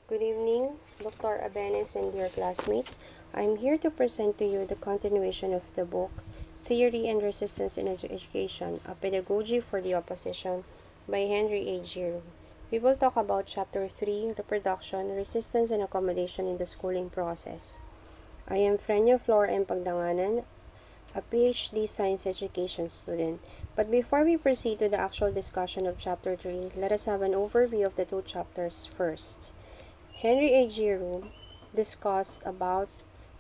Good evening, Dr. Abenes and dear classmates. I'm here to present to you the continuation of the book, Theory and Resistance in Education, A Pedagogy for the Opposition by Henry A. Giroux. We will talk about Chapter 3, Reproduction, Resistance and Accommodation in the Schooling Process. I am Frenia Flor M. Pagdanganan, a PhD Science Education student. But before we proceed to the actual discussion of Chapter 3, let us have an overview of the two chapters first. Henry A. Giroux discussed about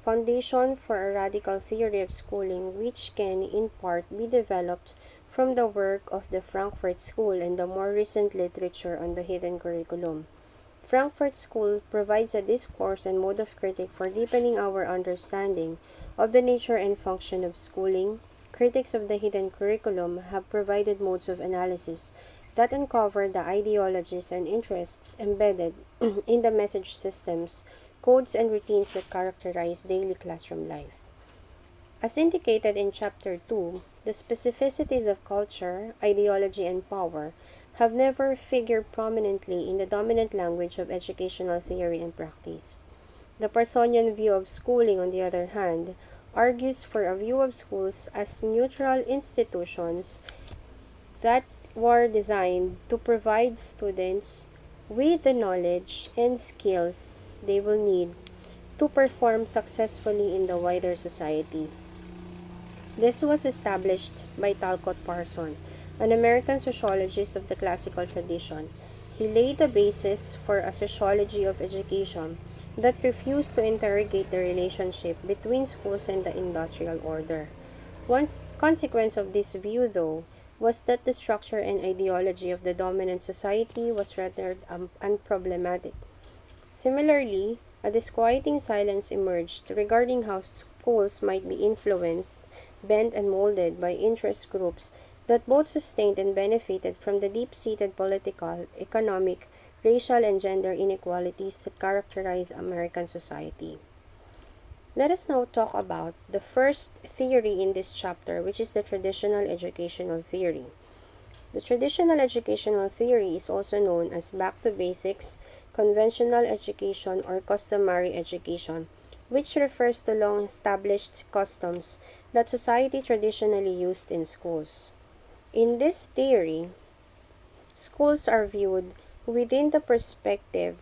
foundation for a radical theory of schooling which can in part be developed from the work of the Frankfurt School and the more recent literature on the hidden curriculum. Frankfurt School provides a discourse and mode of critique for deepening our understanding of the nature and function of schooling. Critics of the hidden curriculum have provided modes of analysis that uncover the ideologies and interests embedded in the message systems, codes, and routines that characterize daily classroom life. As indicated in Chapter 2, the specificities of culture, ideology, and power have never figured prominently in the dominant language of educational theory and practice. The Parsonian view of schooling, on the other hand, argues for a view of schools as neutral institutions that were designed to provide students with the knowledge and skills they will need to perform successfully in the wider society. This was established by Talcott Parson, an American sociologist of the classical tradition. He laid the basis for a sociology of education that refused to interrogate the relationship between schools and the industrial order. One consequence of this view, though, was that the structure and ideology of the dominant society was rendered unproblematic. Similarly, a disquieting silence emerged regarding how schools might be influenced, bent, and molded by interest groups that both sustained and benefited from the deep-seated political, economic, racial, and gender inequalities that characterize American society. Let us now talk about the first theory in this chapter, which is the traditional educational theory. The traditional educational theory is also known as back to basics, conventional education, or customary education, which refers to long established customs that society traditionally used in schools. In this theory, schools are viewed within the perspective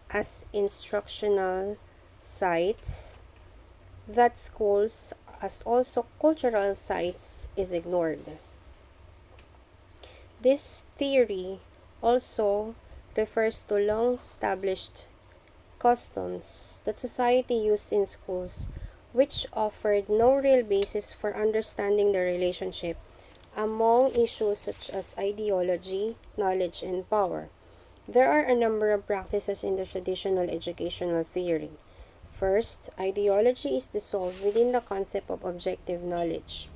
as instructional sites, that schools as also cultural sites is ignored. This theory also refers to long established customs that society used in schools, which offered no real basis for understanding the relationship among issues such as ideology, knowledge, and power. There are a number of practices in the traditional educational theory. First, ideology is dissolved within the concept of objective knowledge.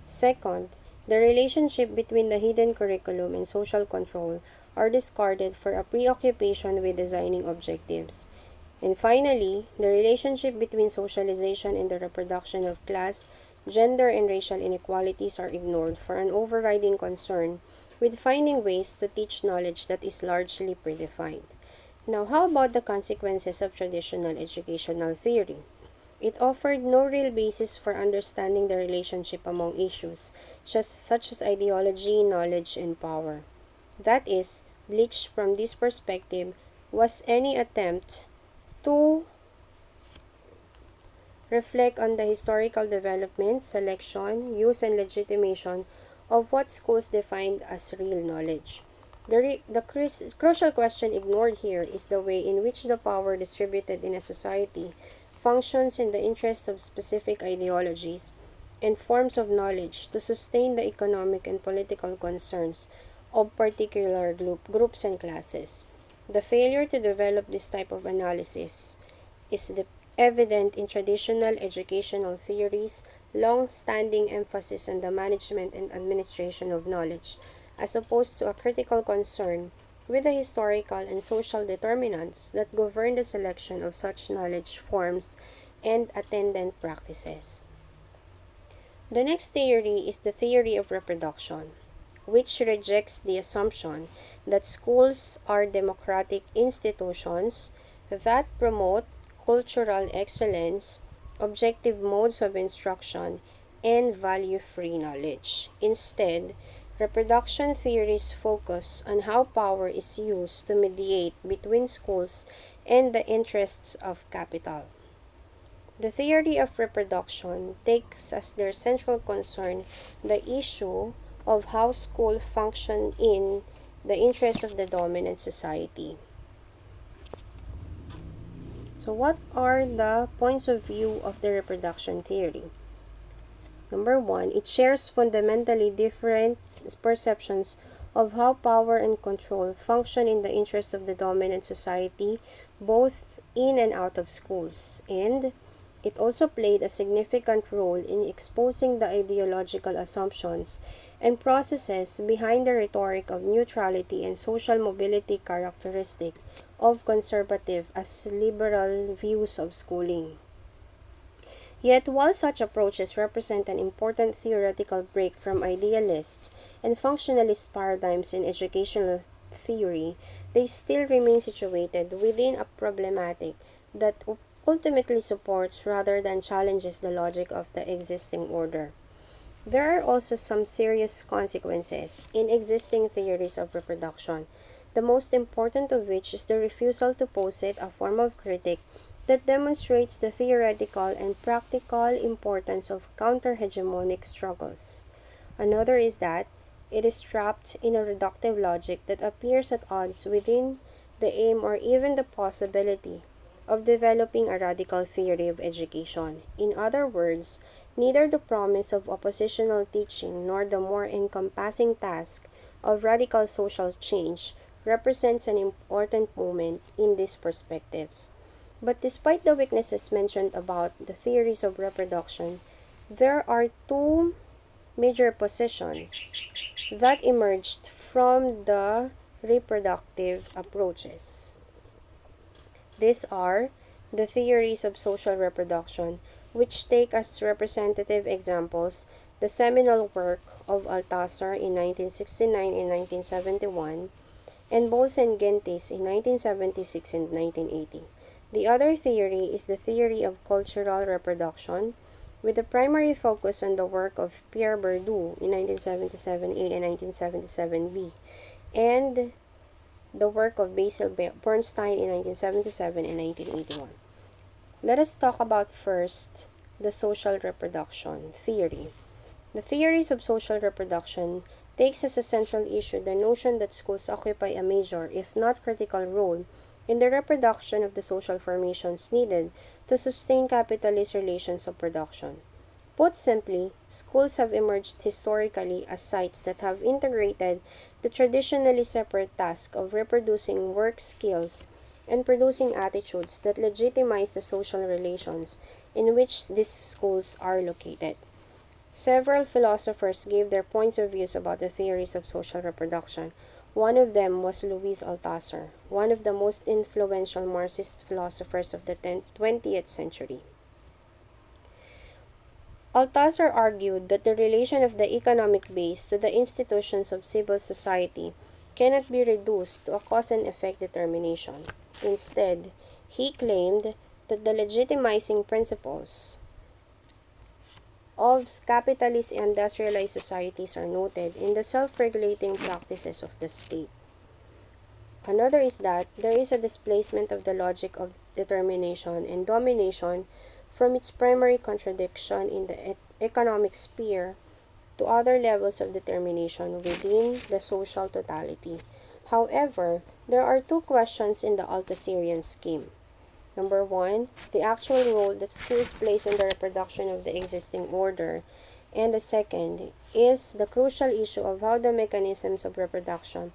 Second, the relationship between the hidden curriculum and social control are discarded for a preoccupation with designing objectives. And finally, the relationship between socialization and the reproduction of class, gender, and racial inequalities are ignored for an overriding concern with finding ways to teach knowledge that is largely predefined. Now, how about the consequences of traditional educational theory? It offered no real basis for understanding the relationship among issues, such as ideology, knowledge, and power. That is, bleached from this perspective was any attempt to reflect on the historical development, selection, use, and legitimation of what schools defined as real knowledge. The crucial question ignored here is the way in which the power distributed in a society functions in the interest of specific ideologies and forms of knowledge to sustain the economic and political concerns of particular groups and classes. The failure to develop this type of analysis is evident in traditional educational theories' long-standing emphasis on the management and administration of knowledge, as opposed to a critical concern with the historical and social determinants that govern the selection of such knowledge forms and attendant practices. The next theory is the theory of reproduction, which rejects the assumption that schools are democratic institutions that promote cultural excellence, objective modes of instruction, and value-free knowledge. Instead, reproduction theories focus on how power is used to mediate between schools and the interests of capital. The theory of reproduction takes as their central concern the issue of how schools function in the interest of the dominant society. So what are the points of view of the reproduction theory? Number one, it shares fundamentally different perceptions of how power and control function in the interest of the dominant society, both in and out of schools. And it also played a significant role in exposing the ideological assumptions and processes behind the rhetoric of neutrality and social mobility characteristic of conservative as liberal views of schooling. Yet, while such approaches represent an important theoretical break from idealist and functionalist paradigms in educational theory, they still remain situated within a problematic that ultimately supports rather than challenges the logic of the existing order. There are also some serious consequences in existing theories of reproduction, the most important of which is the refusal to posit a form of critique that demonstrates the theoretical and practical importance of counter-hegemonic struggles. Another is that it is trapped in a reductive logic that appears at odds within the aim or even the possibility of developing a radical theory of education. In other words, neither the promise of oppositional teaching nor the more encompassing task of radical social change represents an important moment in these perspectives. But despite the weaknesses mentioned about the theories of reproduction, there are two major positions that emerged from the reproductive approaches. These are the theories of social reproduction, which take as representative examples the seminal work of Altasser in 1969 and 1971, and Bowles and Gentis in 1976 and 1980. The other theory is the theory of cultural reproduction, with a primary focus on the work of Pierre Bourdieu in 1977A and 1977B, and the work of Basil Bernstein in 1977 and 1981. Let us talk about first the social reproduction theory. The theories of social reproduction takes as a central issue the notion that schools occupy a major, if not critical, role in the reproduction of the social formations needed to sustain capitalist relations of production. Put simply, schools have emerged historically as sites that have integrated the traditionally separate task of reproducing work skills and producing attitudes that legitimize the social relations in which these schools are located. Several philosophers gave their points of views about the theories of social reproduction. One of them was Louis Althusser, one of the most influential Marxist philosophers of the 20th century. Altasser argued that the relation of the economic base to the institutions of civil society cannot be reduced to a cause and effect determination. Instead, he claimed that the legitimizing principles of capitalist and industrialized societies are noted in the self-regulating practices of the state. Another is that there is a displacement of the logic of determination and domination from its primary contradiction in the economic sphere to other levels of determination within the social totality. However, there are two questions in the Altasserian scheme. Number one, the actual role that schools play in the reproduction of the existing order. And the second is the crucial issue of how the mechanisms of reproduction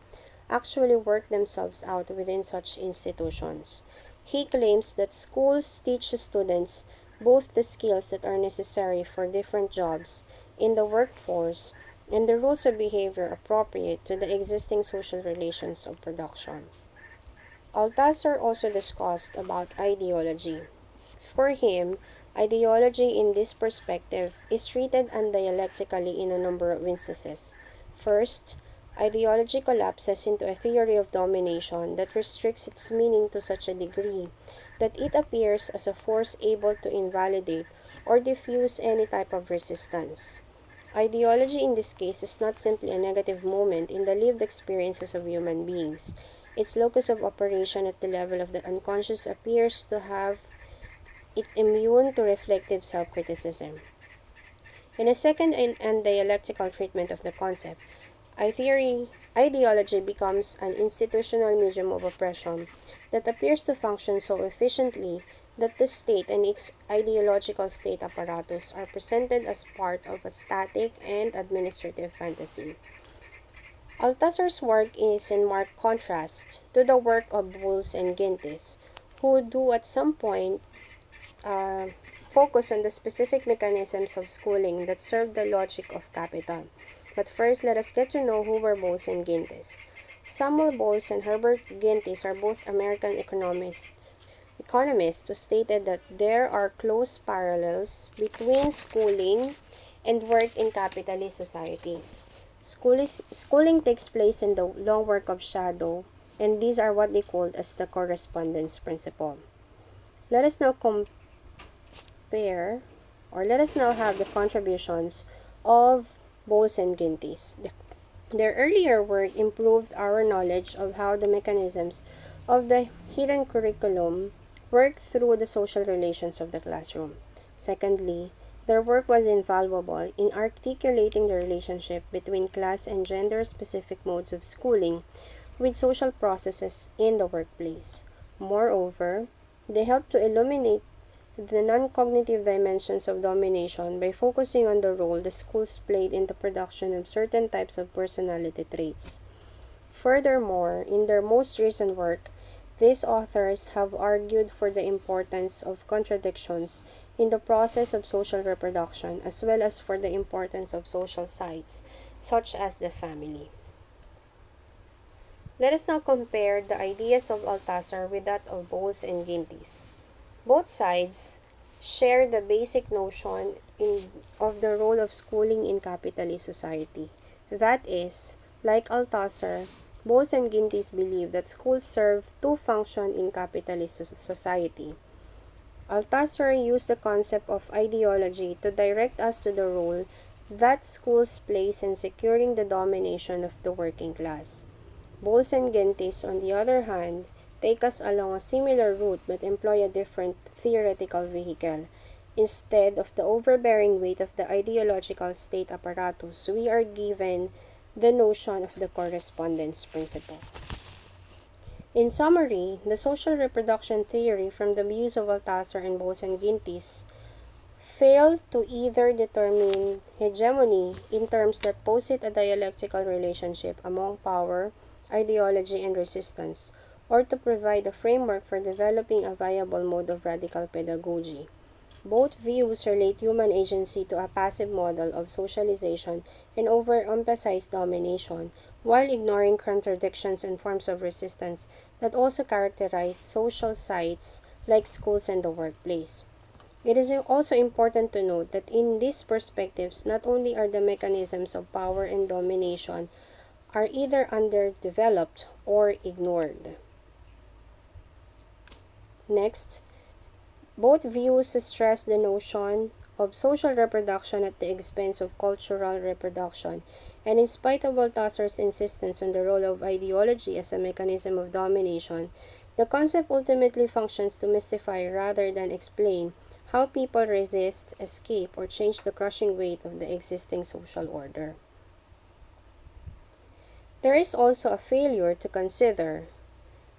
actually work themselves out within such institutions. He claims that schools teach students both the skills that are necessary for different jobs in the workforce and the rules of behavior appropriate to the existing social relations of production. Altasser also discussed about ideology. For him, ideology in this perspective is treated undialectically in a number of instances. First, ideology collapses into a theory of domination that restricts its meaning to such a degree that it appears as a force able to invalidate or diffuse any type of resistance. Ideology in this case is not simply a negative moment in the lived experiences of human beings. Its locus of operation at the level of the unconscious appears to have it immune to reflective self-criticism. In a second and dialectical treatment of the concept, ideology becomes an institutional medium of oppression that appears to function so efficiently that the state and its ideological state apparatus are presented as part of a static and administrative fantasy. Altasser's work is in marked contrast to the work of Bulls and Gintis, who do at some point uh, focus on the specific mechanisms of schooling that serve the logic of capital. But first, let us get to know who were Bowles and Gintis. Samuel Bowles and Herbert Gintis are both American economists who stated that there are close parallels between schooling and work in capitalist societies. Schooling takes place in the long work of shadow, and these are what they called as the correspondence principle. Let us now let us now have the contributions of Bowles and Gintis. Their earlier work improved our knowledge of how the mechanisms of the hidden curriculum work through the social relations of the classroom. Secondly, their work was invaluable in articulating the relationship between class and gender-specific modes of schooling with social processes in the workplace. Moreover, they helped to illuminate the non-cognitive dimensions of domination by focusing on the role the schools played in the production of certain types of personality traits. Furthermore, in their most recent work, these authors have argued for the importance of contradictions in the process of social reproduction as well as for the importance of social sites, such as the family. Let us now compare the ideas of Altasser with that of Bowles and Gintis. Both sides share the basic notion of the role of schooling in capitalist society. That is, like Altasser, Bowles and Gintis believe that schools serve two functions in capitalist society. Altasser used the concept of ideology to direct us to the role that schools play in securing the domination of the working class. Bowles and Gintis, on the other hand, take us along a similar route but employ a different theoretical vehicle. Instead of the overbearing weight of the ideological state apparatus, we are given the notion of the correspondence principle. In summary, the social reproduction theory from the views of Altasser and Bowles and Gintis failed to either determine hegemony in terms that posit a dialectical relationship among power, ideology, and resistance, or to provide a framework for developing a viable mode of radical pedagogy. Both views relate human agency to a passive model of socialization and overemphasize domination, while ignoring contradictions and forms of resistance that also characterize social sites like schools and the workplace. It is also important to note that in these perspectives, not only are the mechanisms of power and domination are either underdeveloped or ignored. Next, both views stress the notion of social reproduction at the expense of cultural reproduction, and in spite of Altasser's insistence on the role of ideology as a mechanism of domination, the concept ultimately functions to mystify rather than explain how people resist, escape, or change the crushing weight of the existing social order. There is also a failure to consider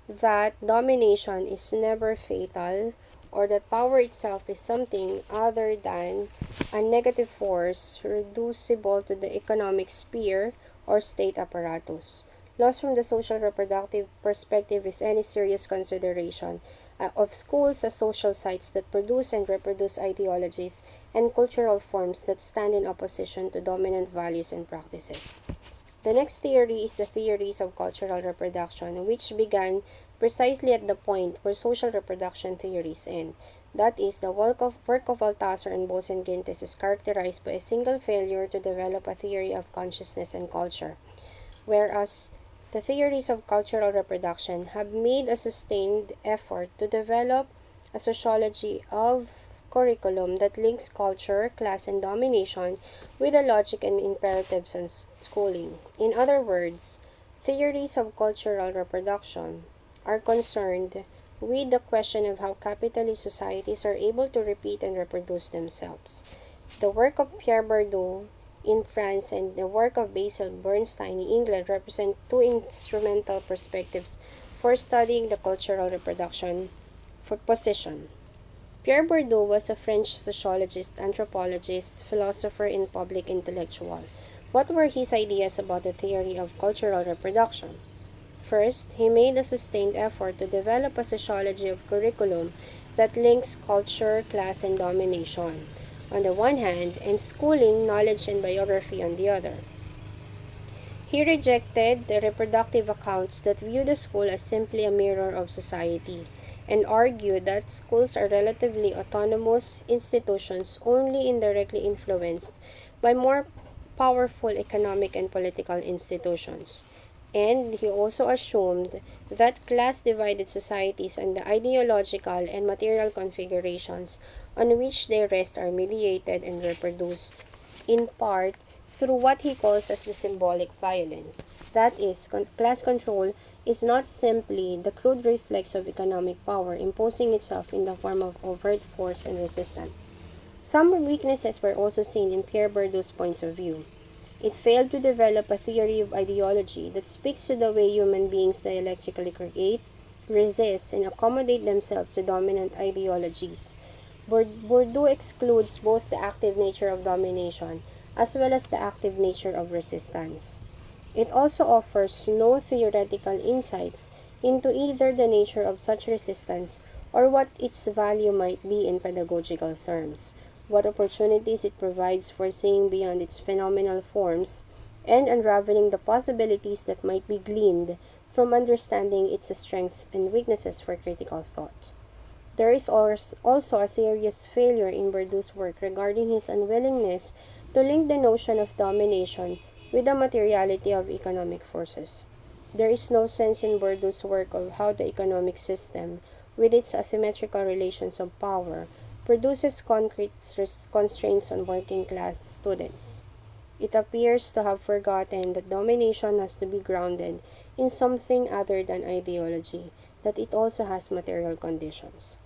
that domination is never fatal, or that power itself is something other than a negative force reducible to the economic sphere or state apparatus. Lost from the social reproductive perspective is any serious consideration of schools as social sites that produce and reproduce ideologies and cultural forms that stand in opposition to dominant values and practices. The next theory is the theories of cultural reproduction, which began precisely at the point where social reproduction theories end. That is, the work of Altasser and Bowles and Gintis is characterized by a single failure to develop a theory of consciousness and culture. whereas the theories of cultural reproduction have made a sustained effort to develop a sociology of curriculum that links culture, class, and domination with the logic and imperatives of schooling. In other words, theories of cultural reproduction are concerned with the question of how capitalist societies are able to repeat and reproduce themselves. The work of Pierre Bourdieu in France and the work of Basil Bernstein in England represent two instrumental perspectives for studying the cultural reproduction for position. Pierre Bourdieu was a French sociologist, anthropologist, philosopher, and public intellectual. What were his ideas about the theory of cultural reproduction? First, he made a sustained effort to develop a sociology of curriculum that links culture, class, and domination on the one hand, and schooling, knowledge, and biography on the other. He rejected the reproductive accounts that view the school as simply a mirror of society, and argued that schools are relatively autonomous institutions only indirectly influenced by more powerful economic and political institutions. And he also assumed that class-divided societies and the ideological and material configurations on which they rest are mediated and reproduced, in part, through what he calls as the symbolic violence. That is, class control is not simply the crude reflex of economic power imposing itself in the form of overt force and resistance. Some weaknesses were also seen in Pierre Bourdieu's points of view. It failed to develop a theory of ideology that speaks to the way human beings dialectically create, resist, and accommodate themselves to dominant ideologies. Bourdieu excludes both the active nature of domination as well as the active nature of resistance. It also offers no theoretical insights into either the nature of such resistance or what its value might be in pedagogical terms, what opportunities it provides for seeing beyond its phenomenal forms, and unraveling the possibilities that might be gleaned from understanding its strengths and weaknesses for critical thought. There is also a serious failure in Bourdieu's work regarding his unwillingness to link the notion of domination with the materiality of economic forces. There is no sense in Bourdieu's work of how the economic system, with its asymmetrical relations of power, produces concrete constraints on working-class students. It appears to have forgotten that domination has to be grounded in something other than ideology, that it also has material conditions.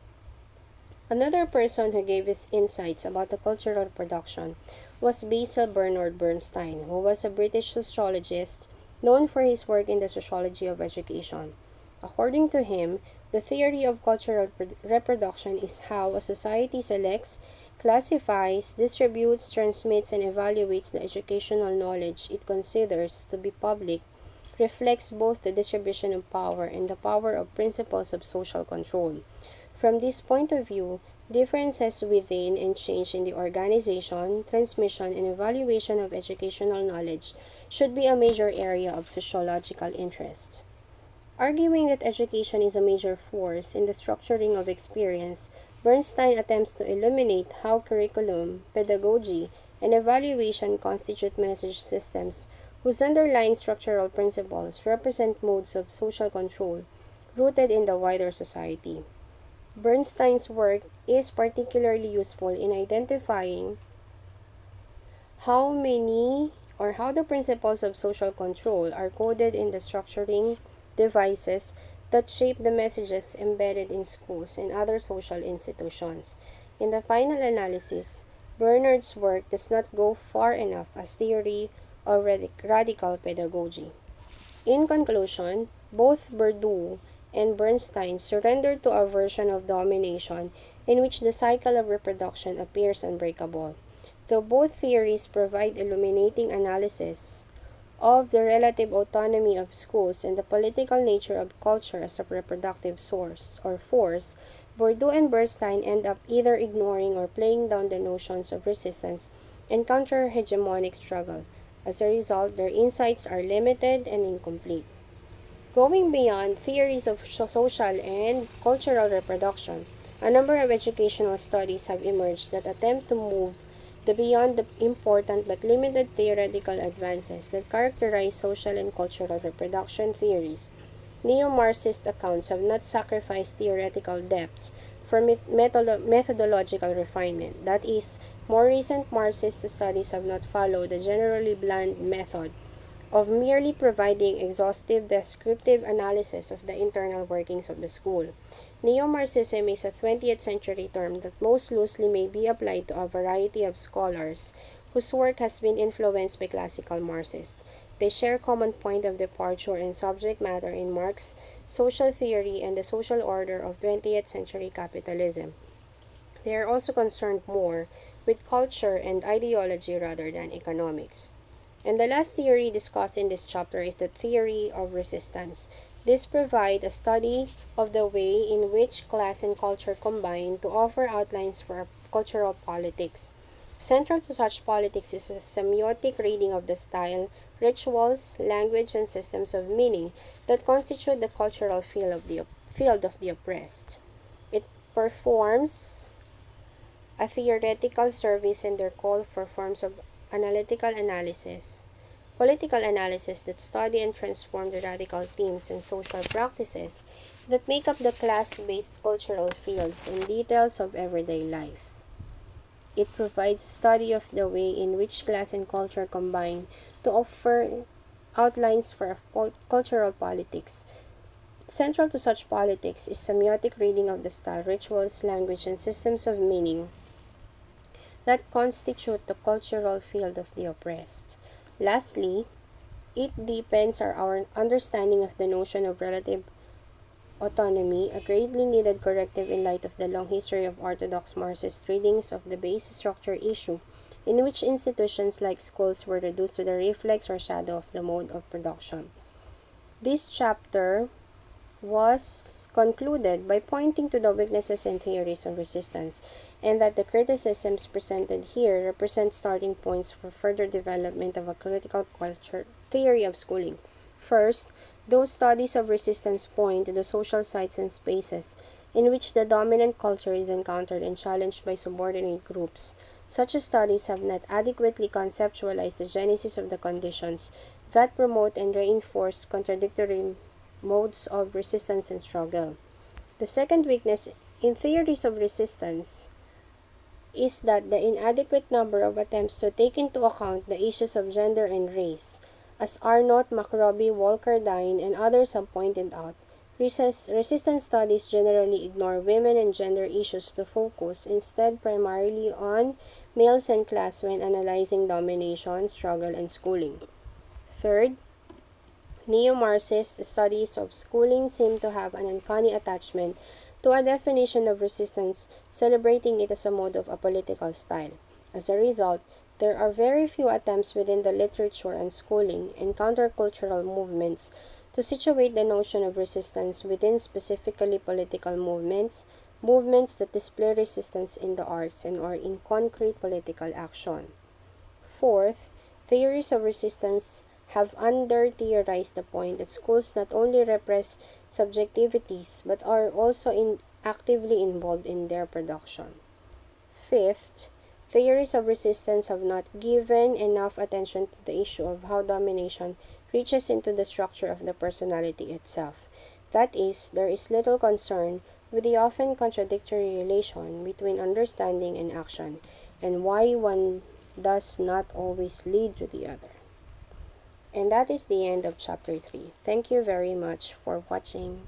Another person who gave his insights about the cultural production was Basil Bernard Bernstein, who was a British sociologist known for his work in the sociology of education. According to him, the theory of cultural reproduction is how a society selects, classifies, distributes, transmits, and evaluates the educational knowledge it considers to be public, reflects both the distribution of power and the power of principles of social control. From this point of view, differences within and change in the organization, transmission, and evaluation of educational knowledge should be a major area of sociological interest. Arguing that education is a major force in the structuring of experience, Bernstein attempts to illuminate how curriculum, pedagogy, and evaluation constitute message systems whose underlying structural principles represent modes of social control rooted in the wider society. Bernstein's work is particularly useful in identifying how the principles of social control are coded in the structuring devices that shape the messages embedded in schools and other social institutions. In the final analysis, Bernard's work does not go far enough as theory or radical pedagogy. In conclusion, both Bourdieu and Bernstein surrendered to a version of domination in which the cycle of reproduction appears unbreakable. Though both theories provide illuminating analysis of the relative autonomy of schools and the political nature of culture as a reproductive source or force, Bourdieu and Bernstein end up either ignoring or playing down the notions of resistance and counter-hegemonic struggle. As a result, their insights are limited and incomplete. Going beyond theories of social and cultural reproduction, a number of educational studies have emerged that attempt to move beyond the important but limited theoretical advances that characterize social and cultural reproduction theories. Neo-Marxist accounts have not sacrificed theoretical depth for methodological refinement. That is, more recent Marxist studies have not followed the generally bland method of merely providing exhaustive descriptive analysis of the internal workings of the school. Neo-Marxism is a 20th century term that most loosely may be applied to a variety of scholars whose work has been influenced by classical Marxists. They share common point of departure and subject matter in Marx's social theory and the social order of 20th century capitalism. They are also concerned more with culture and ideology rather than economics. And the last theory discussed in this chapter is the theory of resistance. This provides a study of the way in which class and culture combine to offer outlines for cultural politics. Central to such politics is a semiotic reading of the style, rituals, language, and systems of meaning that constitute the cultural field of the oppressed. It performs a theoretical service in their call for forms of analytical analysis, political analysis that study and transform the radical themes and social practices that make up the class-based cultural fields and details of everyday life. It provides a study of the way in which class and culture combine to offer outlines for cultural politics. Central to such politics is semiotic reading of the style, rituals, language, and systems of meaning that constitute the cultural field of the oppressed. Lastly, it deepens our understanding of the notion of relative autonomy, a greatly needed corrective in light of the long history of orthodox Marxist readings of the base structure issue, in which institutions like schools were reduced to the reflex or shadow of the mode of production. This chapter was concluded by pointing to the weaknesses and theories of resistance, and that the criticisms presented here represent starting points for further development of a critical culture theory of schooling. First, those studies of resistance point to the social sites and spaces in which the dominant culture is encountered and challenged by subordinate groups. Such studies have not adequately conceptualized the genesis of the conditions that promote and reinforce contradictory modes of resistance and struggle. The second weakness in theories of resistance is that the inadequate number of attempts to take into account the issues of gender and race. As Arnott, McRobbie, Walker-Dine, and others have pointed out, resistance studies generally ignore women and gender issues to focus instead primarily on males and class when analyzing domination, struggle, and schooling. Third, Neo-Marxist studies of schooling seem to have an uncanny attachment to a definition of resistance, celebrating it as a mode of a political style. As a result, there are very few attempts within the literature on schooling and countercultural movements to situate the notion of resistance within specifically political movements that display resistance in the arts and or in concrete political action. Fourth, theories of resistance have under-theorized the point that schools not only repress subjectivities but are also actively involved in their production. Fifth, theories of resistance have not given enough attention to the issue of how domination reaches into the structure of the personality itself. That is, there is little concern with the often contradictory relation between understanding and action, and why one does not always lead to the other. And that is the end of chapter 3. Thank you very much for watching.